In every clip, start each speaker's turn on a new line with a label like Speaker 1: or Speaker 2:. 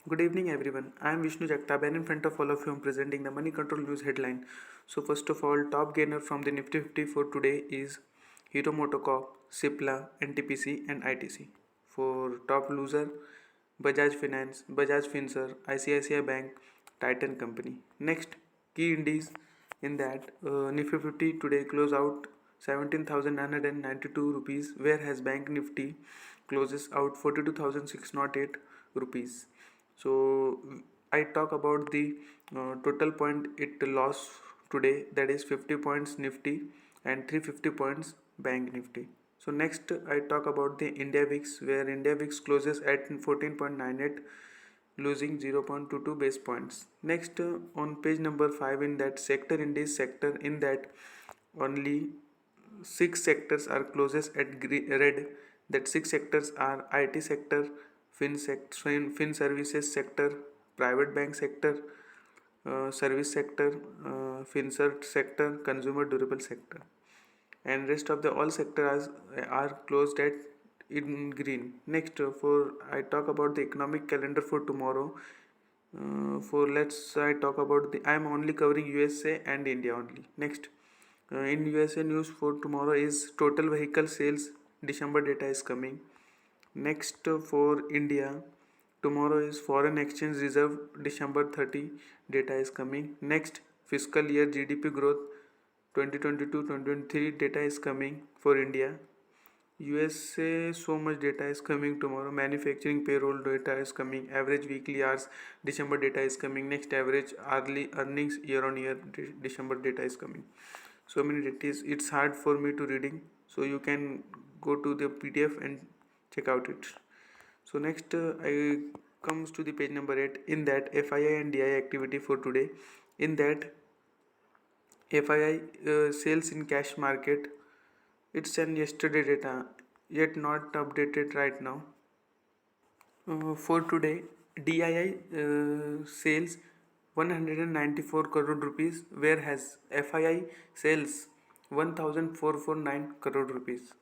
Speaker 1: Good evening, everyone. I am Vishnu Jagtap, and in front of all of you, I am presenting the Money Control News headline. So, first of all, top gainer from the Nifty 50 for today is Hero MotoCorp, Cipla, NTPC, and ITC. For top loser, Bajaj Finance, Bajaj Finserv, ICICI Bank, Titan Company. Next, key indies in that Nifty 50 today close out 17,992 rupees, whereas Bank Nifty closes out 42,608 rupees. So I talk about the total point it lost today, that is 50 points Nifty and 350 points Bank Nifty. So next I talk about the India VIX, where India VIX closes at 14.98, losing 0.22 base points. Next on page number 5, in that sector indices sector, in that only 6 sectors are closest at red. That 6 sectors are IT sector, fin services sector, private bank sector, service sector, finsert sector, consumer durable sector, and rest of the all sectors are closed at in green. Next, for I talk about the economic calendar for tomorrow. For let's I talk about the I am only covering USA and India only. Next, in USA news for tomorrow is total vehicle sales December data is coming. Next, for India, tomorrow is foreign exchange reserve December 30 data is coming. Next, fiscal year GDP growth 2022-2023 data is coming for India. USA so much data is coming tomorrow. Manufacturing payroll data is coming. Average weekly hours December data is coming. Next, average hourly earnings year on year December data is coming. So many data, it's hard for me to reading, so you can go to the PDF and check out it. So next I comes to the page number 8, in that FII and DI activity for today. In that FII sales in cash market, it's an yesterday data, yet not updated right now. For today, DII sales 194 crore rupees, whereas FII sales 1449 crore rupees.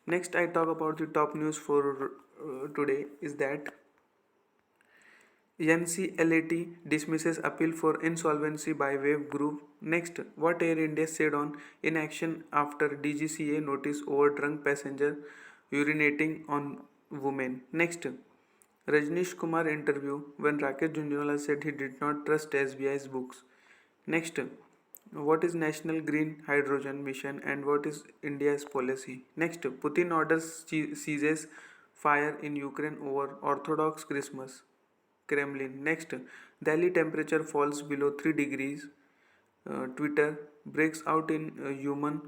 Speaker 1: Next, I talk about the top news for today is that NCLAT dismisses appeal for insolvency by Wave Group. Next, what Air India said on inaction after DGCA notice over drunk passenger urinating on women. Next, Rajnish Kumar interview when Rakesh Jhunjhunwala said he did not trust SBI's books. Next, what is National Green Hydrogen Mission and what is India's policy? Next, Putin orders ceases fire in Ukraine over Orthodox Christmas. Kremlin. Next, Delhi temperature falls below 3 degrees. Twitter breaks out in human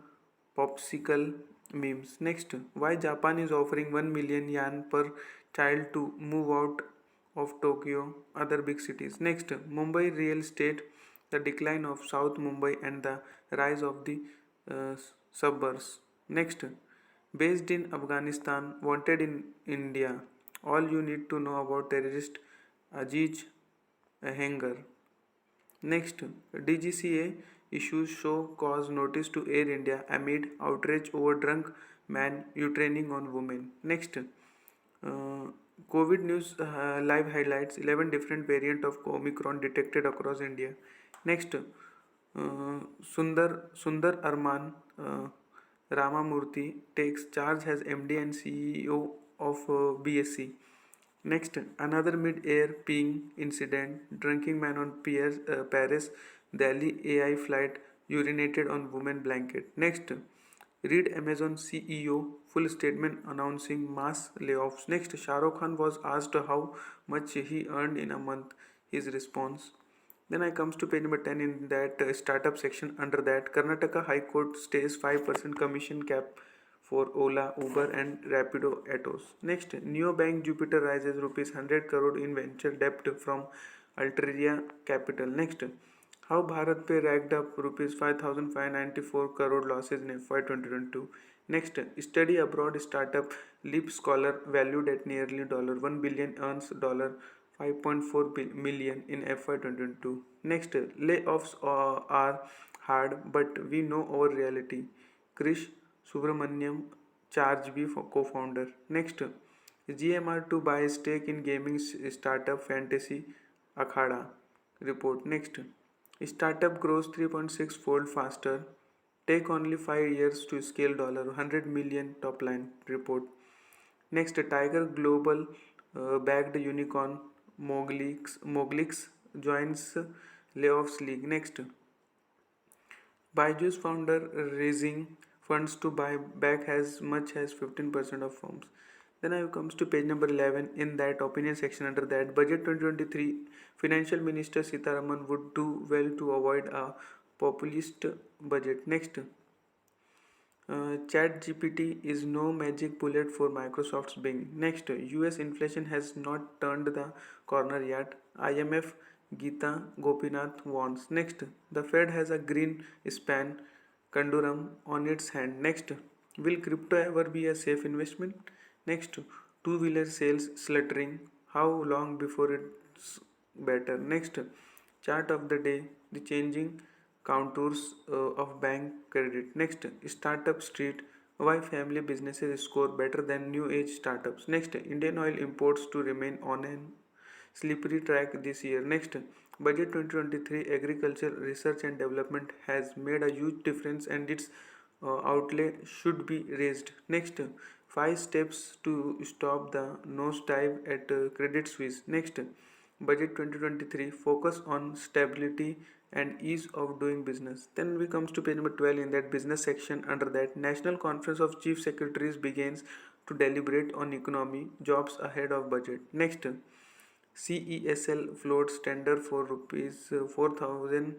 Speaker 1: popsicle memes. Next, why Japan is offering 1 million yen per child to move out of Tokyo, other big cities. Next, Mumbai real estate, the decline of South Mumbai and the rise of the uh, suburbs. Next, based in Afghanistan, wanted in India. All you need to know about terrorist Aziz Hanger. Next, DGCA issues show cause notice to Air India amid outrage over drunk man urinating on women. Next, COVID news live highlights 11 different variant of Omicron detected across India. Next, Sundar Arman Ramamurthy takes charge as MD and CEO of BSC. Next, another mid-air peeing incident. Drinking man on Paris Delhi AI flight urinated on woman blanket. Next, read Amazon CEO full statement announcing mass layoffs. Next, Shah Rukh Khan was asked how much he earned in a month. His response. Then I comes to page number 10, in that startup section. Under that, Karnataka High Court stays 5% commission cap for Ola, Uber and Rapido Autos. Next, Neobank Jupiter rises rupees 100 crore in venture debt from Alteria Capital. Next, how Bharat Pay racked up rupees 5,594 crore losses in FY 2022. Next, study abroad startup Leap Scholar valued at nearly $1 billion earns $5.4 million in FY 2022. Next, layoffs are hard, but we know our reality. Krish Subramaniam, Chargebee co-founder. Next, GMR to buy stake in gaming startup Fantasy Akhada report. Next, startup grows 3.6 fold faster. Take only 5 years to scale $100 million top line report. Next, Tiger Global backed unicorn Moglix joins layoffs league. Next, Byju's founder raising funds to buy back as much as 15% of firms. Then I comes to page number 11. In that opinion section under that budget 2023, Financial Minister Sitaraman would do well to avoid a populist budget. Next, ChatGPT is no magic bullet for Microsoft's Bing. Next, US inflation has not turned the corner yet. IMF Geeta Gopinath warns. Next, the Fed has a green span conundrum on its hand. Next, will crypto ever be a safe investment? Next, two-wheeler sales sluttering. How long before it's better? Next, chart of the day: the changing contours of bank credit. Next, startup street: why family businesses score better than new age startups. Next, Indian oil imports to remain on an slippery track this year. Next, budget 2023 agriculture research and development has made a huge difference and its outlay should be raised. Next, 5 steps to stop the nosedive at Credit Suisse. Next, budget 2023 focus on stability and ease of doing business. Then we comes to page number 12. In that business section under that, National Conference of Chief Secretaries begins to deliberate on economy jobs ahead of budget. Next, CESL floats tender for rupees 4,000.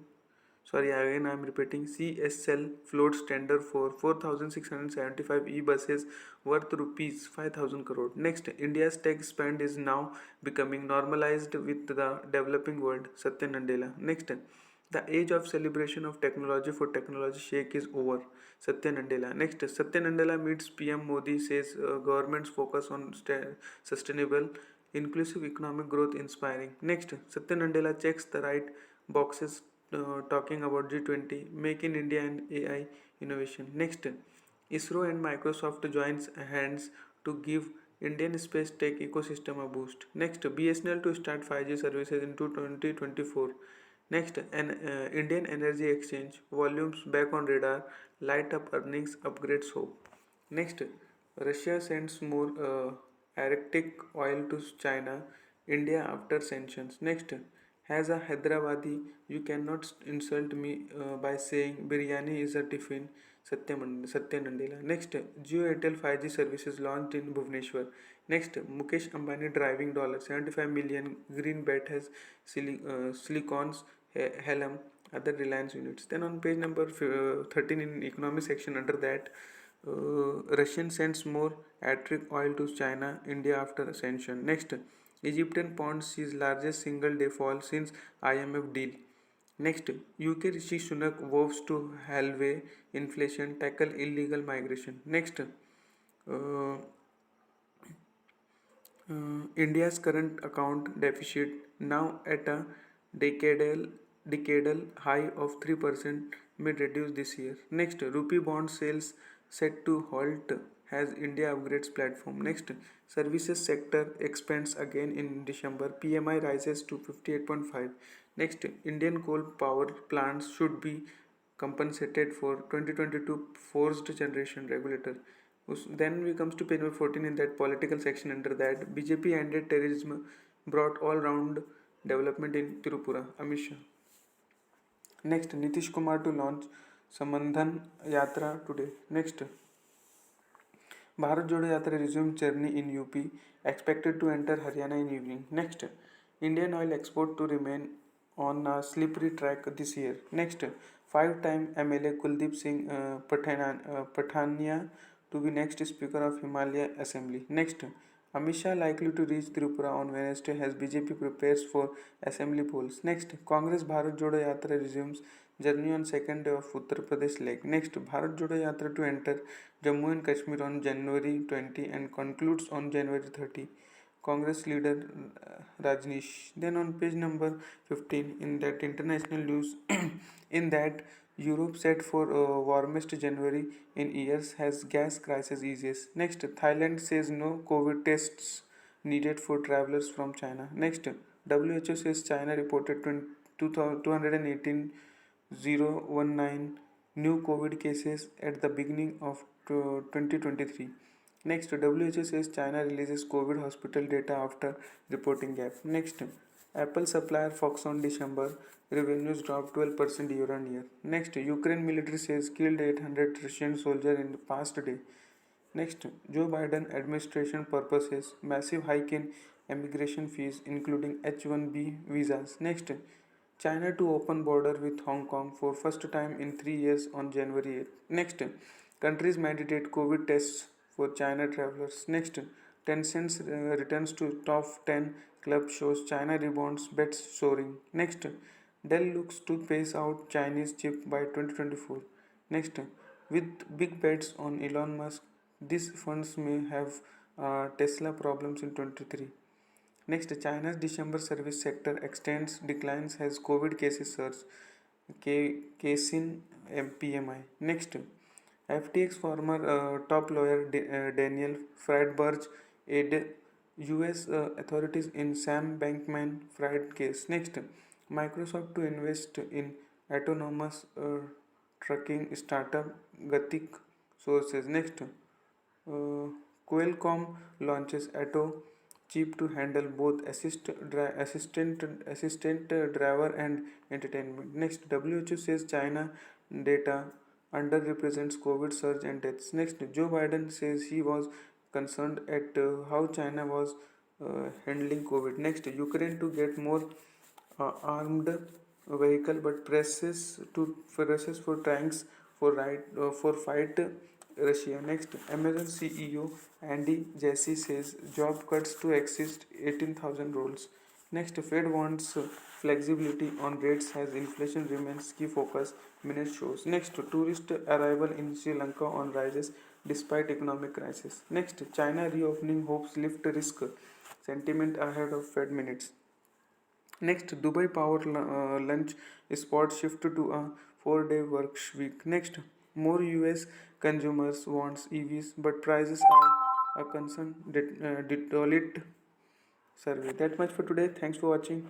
Speaker 1: Sorry, again I am repeating. CSL floats tender for 4,675 e-buses worth rupees 5,000 crore. Next, India's tech spend is now becoming normalized with the developing world. Satya Nadella. Next, the age of celebration of technology for technology shake is over. Satya Nadella. Next, Satya Nadella meets PM Modi, says government's focus on sustainable, inclusive economic growth inspiring. Next, Satya Nadella checks the right boxes talking about G20, Make in India and AI innovation. Next, ISRO and Microsoft joins hands to give Indian space tech ecosystem a boost. Next, BSNL to start 5G services in 2024. Next, an Indian Energy Exchange volumes back on radar, light up earnings, upgrades hope. Next, Russia sends more Arctic oil to China, India after sanctions. Next, as a Hyderabadi, you cannot insult me by saying biryani is a tiffin. Satya Nadella. Next, Jio Airtel 5G services launched in Bhubaneswar. Next, Mukesh Ambani driving $75 million green bet has Silicon's Helm, other Reliance units. Then on page number 13 in economy section under that, Russian sends more Arctic oil to China, India after sanction. Next, Egyptian pound sees largest single day fall since IMF deal. Next, UK Rishi Sunak vows to halve inflation, tackle illegal migration. Next, India's current account deficit now at a decadal high of 3% may reduce this year. Next, rupee bond sales set to halt as India upgrades platform. Next, services sector expands again in December. PMI rises to 58.5. Next, Indian coal power plants should be compensated for 2022 forced generation regulator. Then we comes to page number 14 in that political section under that BJP ended terrorism, brought all round development in Tirupura. Amit Shah. Next, Nitish Kumar to launch Samandhan Yatra today. Next, Bharat Jodo Yatra resumes journey in UP, expected to enter Haryana in evening. Next, Indian oil export to remain on a slippery track this year. Next, five-time MLA Kuldeep Singh Pathania to be next Speaker of Himalaya Assembly. Next, Amit Shah likely to reach Tripura on Wednesday as BJP prepares for assembly polls. Next, Congress Bharat Jodo Yatra resumes journey on second day of Uttar Pradesh leg. Next, Bharat Jodo Yatra to enter Jammu and Kashmir on January 20 and concludes on January 30. Congress leader Rajneesh. Then on page number 15 in that international news, in that Europe set for warmest January in years has gas crisis eases. Next, Thailand says no COVID tests needed for travelers from China. Next, WHO says China reported 218,019 new COVID cases at the beginning of 2023. Next, WHO says China releases COVID hospital data after reporting gap. Next, Apple supplier Foxconn December revenues dropped 12% year on year. Next, Ukraine military says killed 800 Russian soldiers in the past day. Next, Joe Biden administration purposes massive hike in immigration fees including H-1B visas. Next, China to open border with Hong Kong for first time in 3 years on January 8. Next, countries mandate COVID tests for China travelers. Next, Tencent returns to top 10 club shows China rebounds bets soaring. Next, Dell looks to pace out Chinese chip by 2024. Next, with big bets on Elon Musk, these funds may have Tesla problems in 23. Next, China's December service sector extends declines as COVID cases surge. Casein PMI. Next, FTX former top lawyer Daniel Friedberg aided US authorities in Sam Bankman-Fried case. Next, Microsoft to invest in autonomous trucking startup Gatik sources. Next, Qualcomm launches Atto chip to handle both assistant driver and entertainment. Next, WHO says China data underrepresents COVID surge and deaths. Next, Joe Biden says he was concerned at how China was handling COVID. Next, Ukraine to get more armed vehicle but presses for tanks for fight Russia. Next, Amazon CEO Andy Jassy says job cuts to exist 18,000 roles. Next, Fed wants flexibility on rates as inflation remains key focus. Minute shows. Next, tourist arrival in Sri Lanka on rises despite economic crisis. Next, China reopening hopes lift risk sentiment ahead of Fed minutes. Next, Dubai Power lunch spot shift to a 4-day work week. Next, more US consumers wants EVs, but prices are a concern. Deloitte survey. That much for today. Thanks for watching.